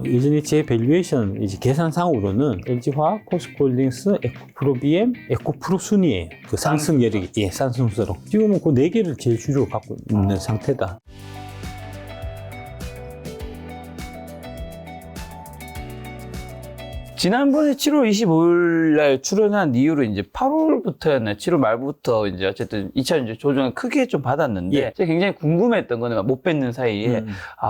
예전에 제 밸류에이션 이제 계산상으로는 LG화학, 포스코홀딩스, 에코프로비엠, 에코프로 순이에요. 그 상승 여력이, 예, 상승세로. 지금은 그 4개를 제일 주로 갖고 있는 상태다. 지난번에 7월 25일 날 출연한 이후로 이제 8월부터였나 7월 말부터 이제 어쨌든 2차전지 조정을 크게 좀 받았는데 예. 제가 굉장히 궁금했던 거는 못 뱉는 사이에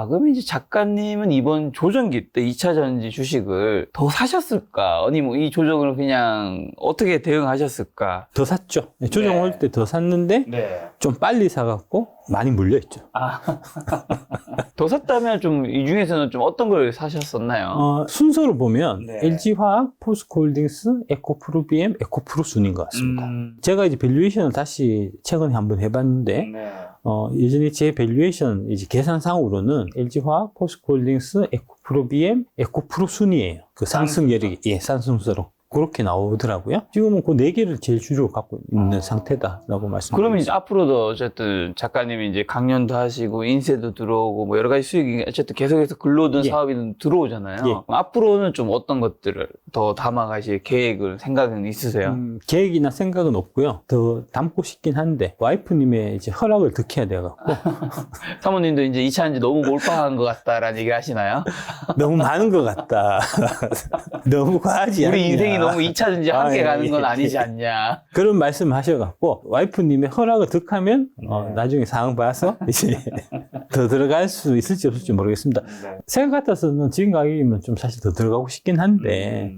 그럼 이제 작가님은 이번 조정기 때 2차전지 주식을 더 사셨을까? 아니 뭐 이 조정을 그냥 어떻게 대응하셨을까? 더 샀죠. 조정 올 때 더 샀는데 좀 빨리 사갖고 많이 물려있죠. 더 샀다면 좀 이 중에서는 좀 어떤 걸 사셨었나요? 순서로 보면 네. LG화학, 포스코홀딩스, 에코프로비엠, 에코프로 순인 것 같습니다. 제가 이제 밸류에이션을 다시 최근에 한번 해봤는데 예전에 제 밸류에이션 이제 계산상으로는 LG화학, 포스코홀딩스, 에코프로비엠, 에코프로 순이에요. 그 상승 여력이, 예, 상승세로. 그렇게 나오더라고요. 지금은 그 4개를 제일 주로 갖고 있는 상태다라고 말씀드립니다. 그러면 이제 앞으로도 어쨌든 작가님이 이제 강연도 하시고 인쇄도 들어오고 뭐 여러 가지 수익이 어쨌든 계속해서 근로든 예. 사업이든 들어오잖아요. 예. 그럼 앞으로는 좀 어떤 것들을 더 담아가실 계획을 생각은 있으세요? 계획이나 생각은 없고요. 더 담고 싶긴 한데 와이프님의 이제 허락을 득해야 돼갖고 사모님도 이제 2차전지 너무 몰빵한 것 같다라는 얘기를 하시나요? 너무 많은 것 같다. 너무 과하지 않냐. 우리 인생이 너무 2차전지 함께 아, 가는 건 예. 아니지 않냐. 그런 말씀 하셔갖고 와이프님의 허락을 득하면 나중에 상황 봐서 이제 더 들어갈 수 있을지 없을지 모르겠습니다. 생각 같아서는 지금 가격이면 좀 사실 더 들어가고 싶긴 한데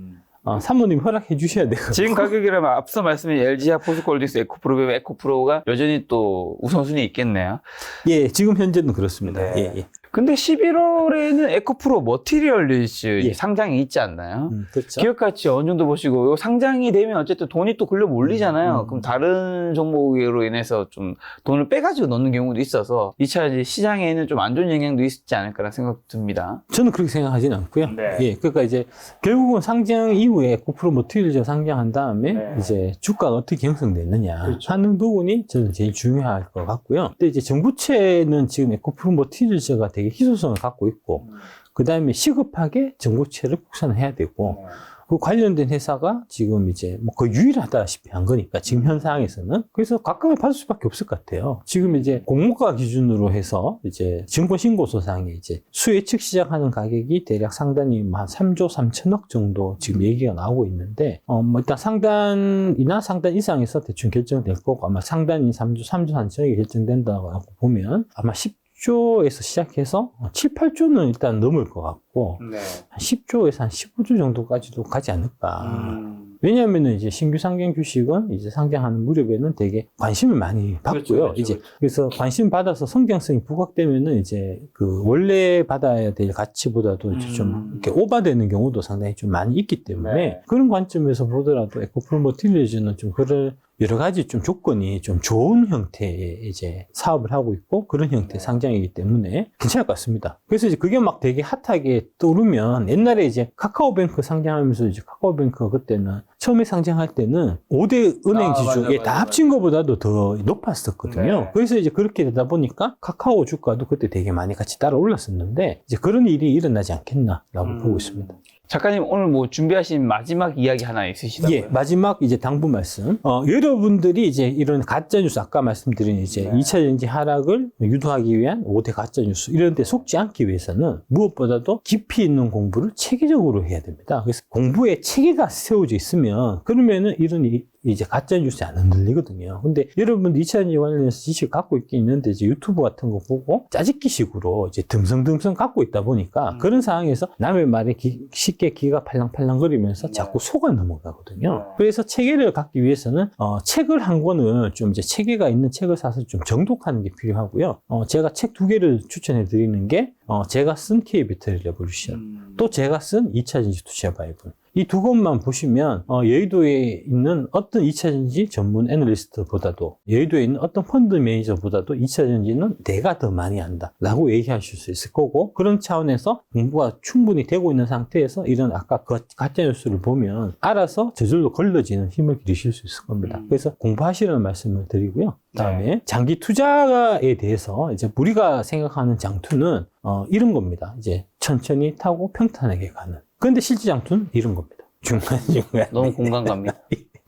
사모님 허락해 주셔야 돼요. 지금 가격이라면 앞서 말씀인 LG화학, 포스코홀딩스, 에코프로, 에코프로가 여전히 또 우선순위에 있겠네요. 예, 지금 현재는 그렇습니다. 네. 예, 예. 근데 11월에는 에코프로 머티리얼리즈 예. 상장이 있지 않나요? 그렇죠. 기업가치 어느 정도 보시고 요 상장이 되면 어쨌든 돈이 또 글로 몰리잖아요. 그럼 다른 종목으로 인해서 좀 돈을 빼가지고 넣는 경우도 있어서 2차 시장에는 좀 안 좋은 영향도 있지 않을까라는 생각도 듭니다. 저는 그렇게 생각하지는 않고요. 네. 예, 그러니까 이제 결국은 상장 이후에 에코프로 머티리얼즈 상장한 다음에 네. 이제 주가가 어떻게 형성됐느냐 그렇죠. 하는 부분이 저는 제일 중요할 것 같고요. 근데 이제 정부채는 지금 에코프로 머티리얼즈가 되게 희소성을 갖고 있고 그 다음에 시급하게 정부채를 국산을 해야 되고 그 관련된 회사가 지금 이제 뭐 거의 유일하다시피 한 거니까 지금 현 상황에서는 그래서 각광을 받을 수밖에 없을 것 같아요. 지금 이제 공모가 기준으로 해서 이제 증권신고서상에 이제 수예측 시작하는 가격이 대략 상단이 뭐 한 3조 3천억 정도 지금 얘기가 나오고 있는데 뭐 일단 상단이나 상단 이상에서 대충 결정될 거고 아마 상단이 3조 3천억이 결정된다고 보면 아마 10조에서 시작해서 7, 8조는 일단 넘을 것 같고 한 10조에서 한 15조 정도까지도 가지 않을까. 왜냐하면은 이제 신규 상장 주식은 이제 상장하는 무렵에는 되게 관심을 많이 받고요. 그렇죠. 이제 그래서 관심 받아서 성장성이 부각되면은 이제 그 원래 받아야 될 가치보다도 이제 좀 이렇게 오버되는 경우도 상당히 좀 많이 있기 때문에 그런 관점에서 보더라도 에코프로 머티리얼즈는 좀 그럴 여러 가지 좀 조건이 좀 좋은 형태의 이제 사업을 하고 있고 그런 형태의 상장이기 때문에 괜찮을 것 같습니다. 그래서 이제 그게 막 되게 핫하게 떠오르면 옛날에 이제 카카오뱅크 상장하면서 이제 카카오뱅크가 그때는 처음에 상장할 때는 5대 은행 지주에 다 합친 것보다도 더 높았었거든요. 네. 그래서 이제 그렇게 되다 보니까 카카오 주가도 그때 되게 많이 같이 따라 올랐었는데 이제 그런 일이 일어나지 않겠나라고 보고 있습니다. 작가님 오늘 뭐 준비하신 마지막 이야기 하나 있으시다고요? 예, 마지막 이제 당부 말씀. 여러분들이 이제 이런 가짜뉴스, 아까 말씀드린 이제 2차 전지 하락을 유도하기 위한 5대 가짜뉴스, 이런 데 속지 않기 위해서는 무엇보다도 깊이 있는 공부를 체계적으로 해야 됩니다. 그래서 공부에 체계가 세워져 있으면, 그러면은 이런 이제 가짜뉴스에 안 흔들리거든요. 근데 여러분들 2차 전지 관련해서 지식 갖고 있긴 있는데, 이제 유튜브 같은 거 보고 짜집기식으로 이제 듬성듬성 갖고 있다 보니까 그런 상황에서 남의 말에 쉽게 귀가 팔랑팔랑거리면서 자꾸 속아 넘어가거든요. 그래서 체계를 갖기 위해서는 책을 한 권을 좀 이제 체계가 있는 책을 사서 좀 정독하는 게 필요하고요. 제가 책 2개를 추천해 드리는 게 제가 쓴 K 배터리 레볼루션, 또 제가 쓴 2차 전지 투자 바이블. 이 두 권만 보시면 여의도에 있는 어떤 2차전지 전문 애널리스트보다도 여의도에 있는 어떤 펀드 매니저보다도 2차전지는 내가 더 많이 안다 라고 얘기하실 수 있을 거고, 그런 차원에서 공부가 충분히 되고 있는 상태에서 이런 아까 그 가짜뉴스를 보면 알아서 저절로 걸러지는 힘을 기르실 수 있을 겁니다. 그래서 공부하시라는 말씀을 드리고요. 그다음에 장기 투자에 대해서 이제 우리가 생각하는 장투는 이런 겁니다. 이제 천천히 타고 평탄하게 가는. 그런데 실제 장투는 이런 겁니다. 중간중간. 너무 공감 갑니다.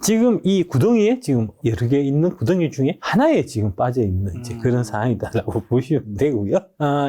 지금 이 구덩이에 지금 여러 개 있는 구덩이 중에 하나에 지금 빠져 있는 이제 그런 상황이다라고 보시면 되고요.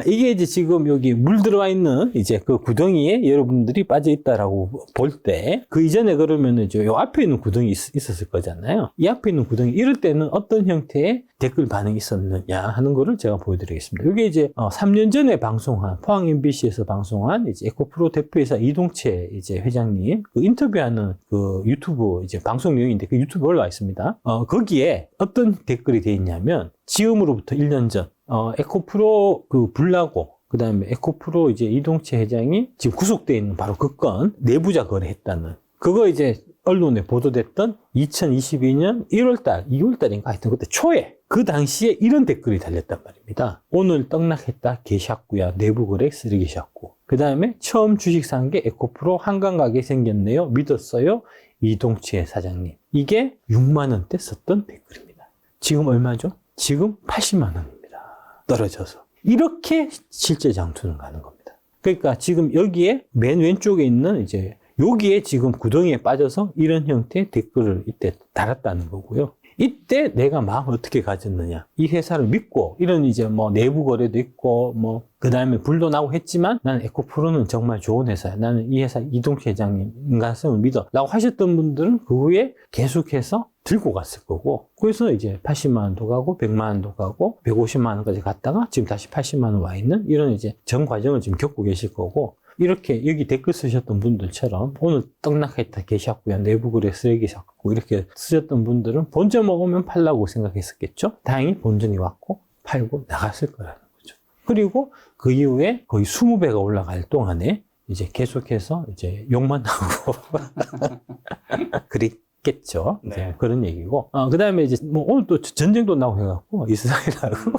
이게 이제 지금 여기 물 들어와 있는 이제 그 구덩이에 여러분들이 빠져 있다라고 볼 때 그 이전에 그러면은 이제 요 앞에 있는 구덩이 있었을 거잖아요. 이 앞에 있는 구덩이 이럴 때는 어떤 형태의 댓글 반응이 있었느냐 하는 거를 제가 보여드리겠습니다. 이게 이제 3년 전에 방송한 포항 MBC에서 방송한 이제 에코프로 대표이사 이동채 이제 회장님 그 인터뷰하는 그 유튜브 이제 방송 내용인데 그 유튜브 올라와 있습니다. 거기에 어떤 댓글이 돼 있냐면 지금으로부터 1년 전 에코프로 그 불나고 그 다음에 에코프로 이제 이동채 회장이 지금 구속되어 있는 바로 그 건 내부자 거래했다는 그거 이제 언론에 보도됐던 2022년 1월달, 2월달인가 하여튼 그때 초에 그 당시에 이런 댓글이 달렸단 말입니다. 오늘 떡락했다 개샷구야 내부 거래 쓰레기 샷구. 그 다음에 처음 주식 산 게 에코프로 한강 가게 생겼네요. 믿었어요. 이동채 사장님. 이게 6만 원대 썼던 댓글입니다. 지금 얼마죠? 지금 80만 원입니다. 떨어져서. 이렇게 실제 장투는 가는 겁니다. 그러니까 지금 여기에 맨 왼쪽에 있는 이제 여기에 지금 구덩이에 빠져서 이런 형태의 댓글을 이때 달았다는 거고요. 이때 내가 마음을 어떻게 가졌느냐. 이 회사를 믿고, 이런 이제 뭐 내부 거래도 있고, 뭐, 그 다음에 불도 나고 했지만, 나는 에코프로는 정말 좋은 회사야. 나는 이 회사 이동채 회장님 인간성을 믿어. 라고 하셨던 분들은 그 후에 계속해서 들고 갔을 거고, 그래서 이제 80만 원도 가고, 100만 원도 가고, 150만 원까지 갔다가 지금 다시 80만 원 와 있는 이런 이제 전 과정을 지금 겪고 계실 거고, 이렇게 여기 댓글 쓰셨던 분들처럼 오늘 떡락했다 개샷구야 내부 거래 쓰레기 샀고 이렇게 쓰셨던 분들은 본전 먹으면 팔라고 생각했었겠죠. 다행히 본전이 왔고 팔고 나갔을 거라는 거죠. 그리고 그 이후에 거의 20배가 올라갈 동안에 이제 계속해서 이제 욕만 나오고 그랬겠죠. 네. 그런 얘기고. 그 다음에 이제 뭐 오늘 또 전쟁도 나오고 해갖고 이스라엘하고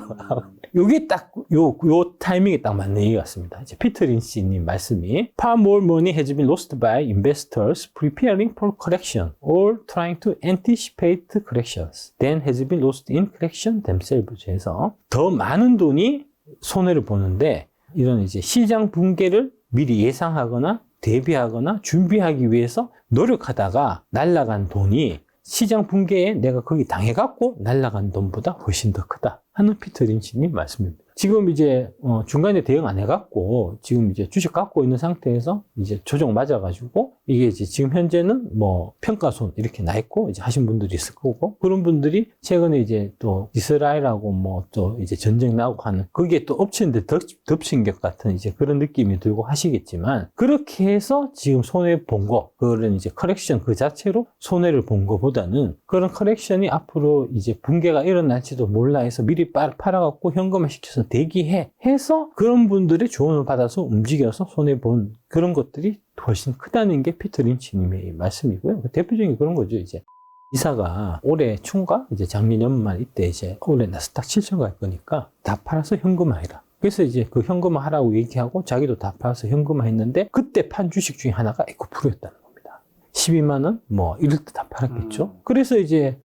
요게 딱 요 타이밍에 딱 맞는 얘기 같습니다. 이제 피터 린치님 말씀이 Far more money has been lost by investors preparing for correction or trying to anticipate corrections than has been lost in correction themselves. 해서 더 많은 돈이 손해를 보는데 이런 이제 시장 붕괴를 미리 예상하거나 대비하거나 준비하기 위해서 노력하다가 날아간 돈이 시장 붕괴에 내가 거기 당해갖고 날아간 돈보다 훨씬 더 크다 하는 피터 린치님 말씀입니다. 지금 이제 중간에 대응 안 해갖고 지금 이제 주식 갖고 있는 상태에서 이제 조정 맞아가지고 이게 이제 지금 현재는 뭐 평가손 이렇게 나 있고 이제 하신 분들이 있을 거고 그런 분들이 최근에 이제 또 이스라엘하고 뭐 또 이제 전쟁 나고 하는 그게 또 엎치는데 덮친 것 같은 이제 그런 느낌이 들고 하시겠지만 그렇게 해서 지금 손해 본 거 그런 이제 커렉션 그 자체로 손해를 본 거보다는 그런 커렉션이 앞으로 이제 붕괴가 일어날지도 몰라 해서 미리 팔아갖고 현금화 시켜서 대기해 해서 그런 분들의 조언을 받아서 움직여서 손해본 그런 것들이 훨씬 크다는 게 피터 린치님의 말씀이고요. 대표적인 그런 거죠. 이제 이사가 올해 초인가 이제 작년 연말 이때 이제 올해 나스닥 7천 갈 거니까 다 팔아서 현금화해라. 그래서 이제 그 현금화 하라고 얘기하고 자기도 다 팔아서 현금화 했는데 그때 판 주식 중에 하나가 에코프로였다는 겁니다. 12만 원 뭐 이럴 때 다 팔았겠죠. 그래서 이제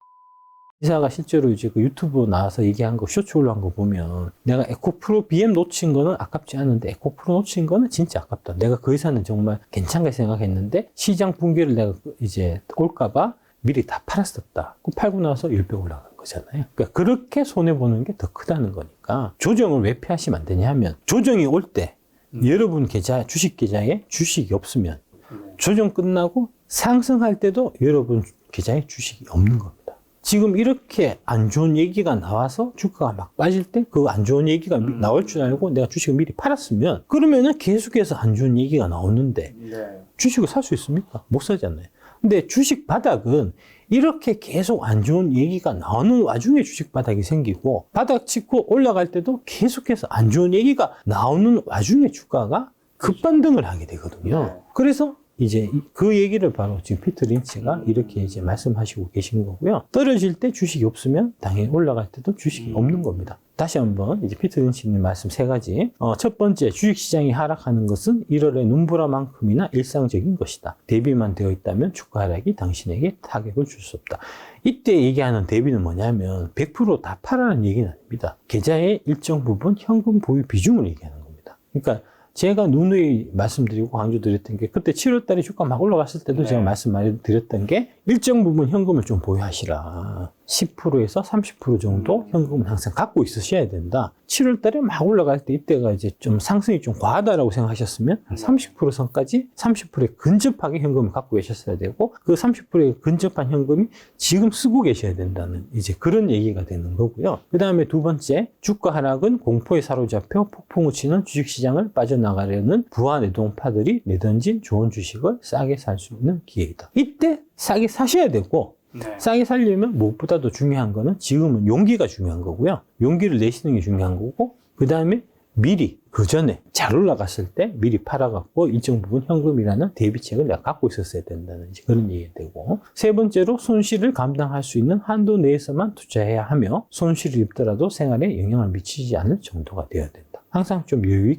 이사가 실제로 이제 그 유튜브 나와서 얘기한 거, 쇼츠 올라온 거 보면 내가 에코프로 BM 놓친 거는 아깝지 않은데 에코프로 놓친 거는 진짜 아깝다. 내가 그 회사는 정말 괜찮게 생각했는데 시장 붕괴를 내가 이제 올까봐 미리 다 팔았었다. 그 팔고 나서 10배 올라간 거잖아요. 그러니까 그렇게 손해보는 게 더 크다는 거니까 조정을 왜 피하시면 안 되냐 하면 조정이 올 때 여러분 계좌, 주식 계좌에 주식이 없으면 조정 끝나고 상승할 때도 여러분 계좌에 주식이 없는 겁니다. 지금 이렇게 안 좋은 얘기가 나와서 주가가 막 빠질 때 그 안 좋은 얘기가 나올 줄 알고 내가 주식을 미리 팔았으면 그러면은 계속해서 안 좋은 얘기가 나오는데 주식을 살 수 있습니까? 못 사잖아요. 근데 주식 바닥은 이렇게 계속 안 좋은 얘기가 나오는 와중에 주식 바닥이 생기고 바닥 찍고 올라갈 때도 계속해서 안 좋은 얘기가 나오는 와중에 주가가 급반등을 하게 되거든요. 그래서 이제 그 얘기를 바로 지금 피터 린치가 이렇게 이제 말씀하시고 계신 거고요. 떨어질 때 주식이 없으면 당연히 올라갈 때도 주식이 없는 겁니다. 다시 한번 이제 피터 린치님 말씀 세 가지. 첫 번째, 주식시장이 하락하는 것은 1월의 눈보라만큼이나 일상적인 것이다. 대비만 되어 있다면 주가 하락이 당신에게 타격을 줄 수 없다. 이때 얘기하는 대비는 뭐냐면 100% 다 팔아라는 얘기는 아닙니다. 계좌의 일정 부분 현금 보유 비중을 얘기하는 겁니다. 그러니까 제가 누누이 말씀드리고 강조드렸던 게 그때 7월 달에 주가 막 올라갔을 때도 네. 제가 말씀 많이 드렸던 게 일정 부분 현금을 좀 보유하시라. 10%에서 30% 정도 현금은 항상 갖고 있으셔야 된다. 7월 달에 막 올라갈 때 이때가 이제 좀 상승이 좀 과하다라고 생각하셨으면 한 30% 선까지 30%에 근접하게 현금을 갖고 계셨어야 되고 그 30%에 근접한 현금이 지금 쓰고 계셔야 된다는 이제 그런 얘기가 되는 거고요. 그 다음에 두 번째, 주가 하락은 공포에 사로잡혀 폭풍우 치는 주식시장을 빠져나가려는 부하 내동파들이 내던진 좋은 주식을 싸게 살 수 있는 기회이다. 이때 싸게 사셔야 되고 네. 싸게 살려면 무엇보다도 중요한 거는 지금은 용기가 중요한 거고요. 용기를 내시는 게 중요한 거고 그 다음에 미리 그 전에 잘 올라갔을 때 미리 팔아갖고 일정 부분 현금이라는 대비책을 내가 갖고 있었어야 된다는 그런 얘기가 되고 세 번째로 손실을 감당할 수 있는 한도 내에서만 투자해야 하며 손실을 입더라도 생활에 영향을 미치지 않을 정도가 되어야 된다. 항상 좀 여유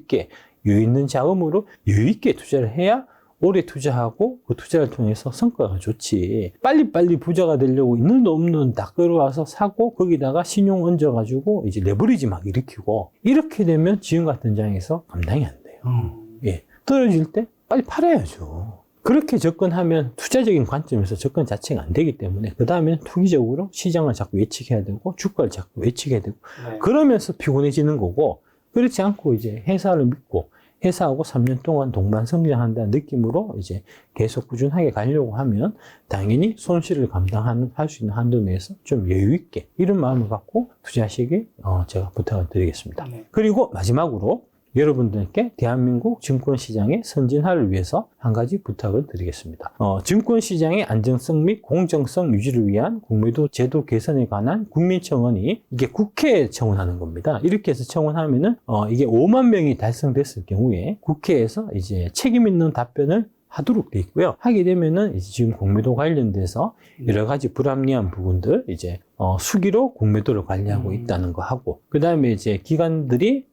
있는 자금으로 여유 있게 투자를 해야 오래 투자하고 그 투자를 통해서 성과가 좋지. 빨리빨리 부자가 되려고 있는 돈 없는 돈 다 끌어와서 사고 거기다가 신용 얹어가지고 이제 레버리지 막 일으키고 이렇게 되면 지금 같은 장에서 감당이 안 돼요. 예. 떨어질 때 빨리 팔아야죠. 그렇게 접근하면 투자적인 관점에서 접근 자체가 안 되기 때문에 그 다음에는 투기적으로 시장을 자꾸 예측해야 되고 주가를 자꾸 예측해야 되고 네. 그러면서 피곤해지는 거고 그렇지 않고 이제 회사를 믿고 회사하고 3년 동안 동반 성장한다는 느낌으로 이제 계속 꾸준하게 가려고 하면 당연히 손실을 할 수 있는 한도 내에서 좀 여유 있게 이런 마음을 갖고 투자하시길 제가 부탁을 드리겠습니다. 네. 그리고 마지막으로 여러분들께 대한민국 증권시장의 선진화를 위해서 한 가지 부탁을 드리겠습니다. 증권시장의 안정성 및 공정성 유지를 위한 공매도 제도 개선에 관한 국민청원이 이게 국회에 청원하는 겁니다. 이렇게 해서 청원하면은 이게 5만 명이 달성됐을 경우에 국회에서 이제 책임 있는 답변을 하도록 돼 있고요. 하게 되면은 이제 지금 공매도 관련돼서 여러 가지 불합리한 부분들 이제 수기로 공매도를 관리하고 있다는 거 하고 그 다음에 이제 기관들이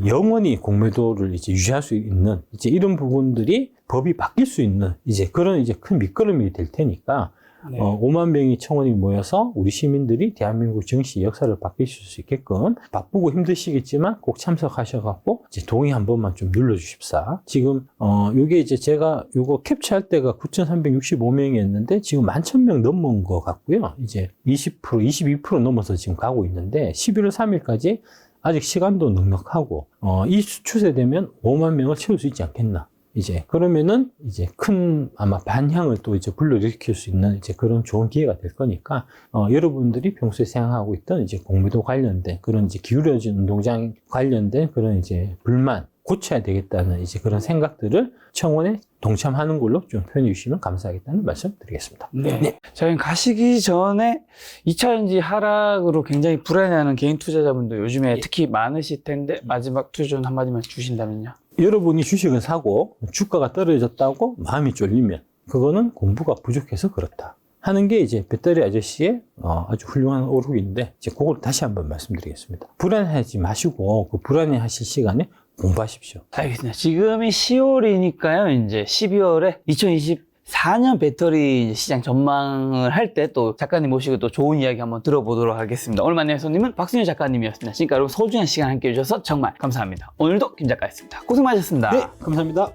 영원히 공매도를 이제 유지할 수 있는 이제 이런 부분들이 법이 바뀔 수 있는 이제 그런 이제 큰 밑거름이 될 테니까 네. 5만 명의 청원이 모여서 우리 시민들이 대한민국 정치 역사를 바뀌실 수 있게끔 바쁘고 힘드시겠지만 꼭 참석하셔갖고 이제 동의 한 번만 좀 눌러주십사. 지금 요게 이제 제가 요거 캡처할 때가 9,365명이었는데 지금 11,000명 넘은 것 같고요. 이제 20% 22% 넘어서 지금 가고 있는데 11월 3일까지 아직 시간도 넉넉하고, 이 추세되면 5만 명을 채울 수 있지 않겠나. 이제, 그러면은, 이제 큰 아마 반향을 또 이제 불러일으킬 수 있는 이제 그런 좋은 기회가 될 거니까, 여러분들이 평소에 생각하고 있던 이제 공매도 관련된 그런 이제 기울어진 운동장 관련된 그런 이제 불만, 고쳐야 되겠다는 이제 그런 생각들을 청원에 동참하는 걸로 좀 표현해 주시면 감사하겠다는 말씀 드리겠습니다. 네. 저희 가시기 전에 2차전지 하락으로 굉장히 불안해하는 개인 투자자분들 요즘에 특히 많으실 텐데 마지막 투전 한마디만 주신다면요. 여러분이 주식을 사고 주가가 떨어졌다고 마음이 쫄리면 그거는 공부가 부족해서 그렇다 하는 게 이제 배터리 아저씨의 아주 훌륭한 오륙인데 이제 그걸 다시 한번 말씀드리겠습니다. 불안해하지 마시고 그 불안해하실 시간에 공부하십시오. 알겠습니다. 지금이 10월이니까요. 이제 12월에 2024년 배터리 시장 전망을 할 때 또 작가님 모시고 또 좋은 이야기 한번 들어보도록 하겠습니다. 오늘 만난 손님은 박순일 작가님이었습니다. 지금까지 여러분 소중한 시간 함께 해주셔서 정말 감사합니다. 오늘도 김 작가였습니다. 고생 많으셨습니다. 네, 감사합니다.